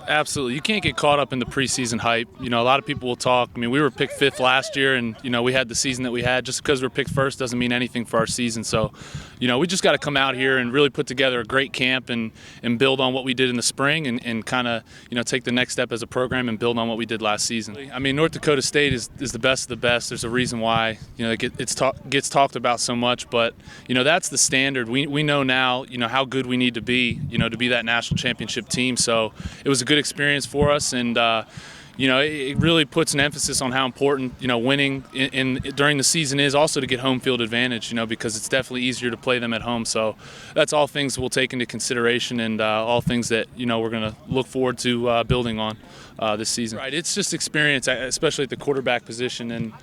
Absolutely. You can't get caught up in the preseason hype. You know, a lot of people will talk. I mean, we were picked fifth last year, and, you know, we had the season that we had. Just because we were picked first doesn't mean anything for our season. So, you know, we just got to come out here and really put together a great camp and build on what we did in the spring and kind of, you know, take the next step as a program and build on what we did last season. I mean, North Dakota State is the best of the best. There's a reason why, you know, it gets talked about so much. But, you know, that's the standard. We know now, you know, how good we need to be, you know, to be that national championship team. So it was a good experience for us, and you know, it really puts an emphasis on how important, you know, winning during the season is, also to get home field advantage, you know, because it's definitely easier to play them at home. So that's all things we'll take into consideration, and all things that, you know, we're going to look forward to building on this season. Right, it's just experience, especially at the quarterback position, and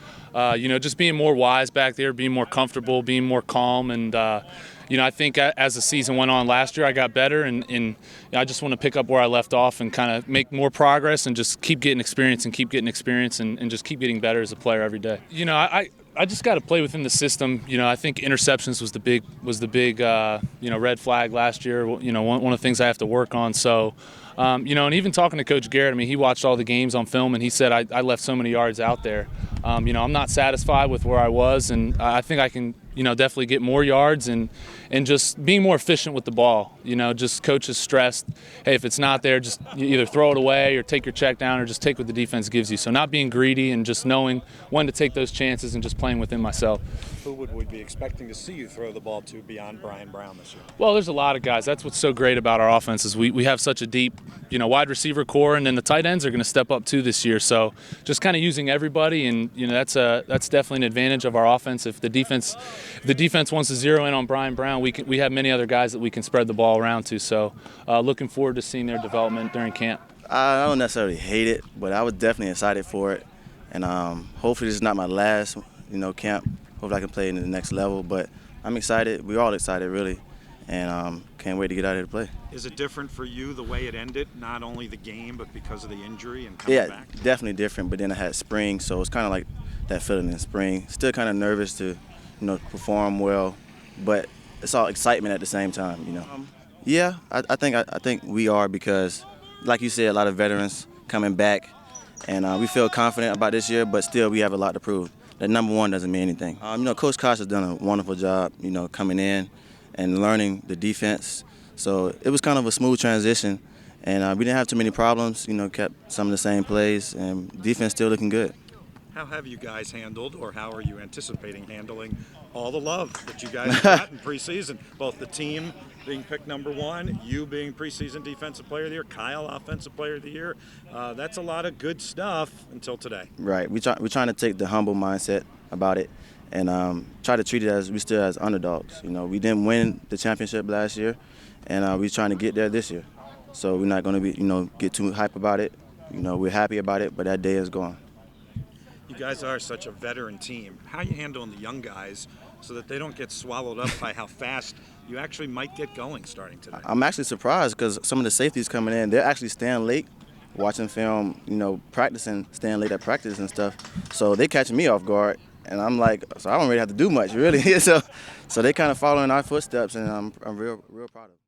you know, just being more wise back there, being more comfortable, being more calm, and you know, I think as the season went on last year, I got better, and I just want to pick up where I left off and kind of make more progress and just keep getting experience and just keep getting better as a player every day. You know, I just got to play within the system. You know, I think interceptions was the big you know, red flag last year. You know, one of the things I have to work on. So, you know, and even talking to Coach Garrett, I mean, he watched all the games on film, and he said I left so many yards out there. You know, I'm not satisfied with where I was, and I think I can, you know, definitely get more yards and just being more efficient with the ball. You know, just coaches stressed, hey, if it's not there, just either throw it away or take your check down or just take what the defense gives you. So not being greedy and just knowing when to take those chances and just playing within myself. Who would we be expecting to see you throw the ball to beyond Brian Brown this year? Well, there's a lot of guys. That's what's so great about our offense is we have such a deep, you know, wide receiver core, and then the tight ends are going to step up too this year. So just kind of using everybody, and you know, that's definitely an advantage of our offense. If the defense wants to zero in on Brian Brown, we have many other guys that we can spread the ball around to. So looking forward to seeing their development during camp. I don't necessarily hate it, but I was definitely excited for it, and hopefully this is not my last, you know, camp. Hopefully I can play in the next level, but I'm excited. We're all excited, really, and can't wait to get out here to play. Is it different for you the way it ended, not only the game, but because of the injury and coming back? Yeah, definitely different, but then I had spring, so it's kind of like that feeling in spring. Still kind of nervous to, you know, perform well, but it's all excitement at the same time, you know. Yeah, I think we are, because, like you said, a lot of veterans coming back, and we feel confident about this year, but still we have a lot to prove. That number one doesn't mean anything. You know, Coach Koch has done a wonderful job, you know, coming in and learning the defense. So it was kind of a smooth transition, and we didn't have too many problems. You know, kept some of the same plays, and defense still looking good. How have you guys handled, or how are you anticipating handling all the love that you guys got in preseason? Both the team being picked number one, you being preseason defensive player of the year, Kyle offensive player of the year. That's a lot of good stuff until today. Right. We're trying to take the humble mindset about it and try to treat it as we still as underdogs. You know, we didn't win the championship last year, and we're trying to get there this year. So we're not going to be, you know, get too hype about it. You know, we're happy about it, but that day is gone. You guys are such a veteran team. How are you handling the young guys so that they don't get swallowed up by how fast you actually might get going starting today? I'm actually surprised, because some of the safeties coming in, they're actually staying late, watching film, you know, practicing, staying late at practice and stuff. So they catching me off guard, and I'm like, so I don't really have to do much, really. so they kind of following our footsteps, and I'm real proud of them.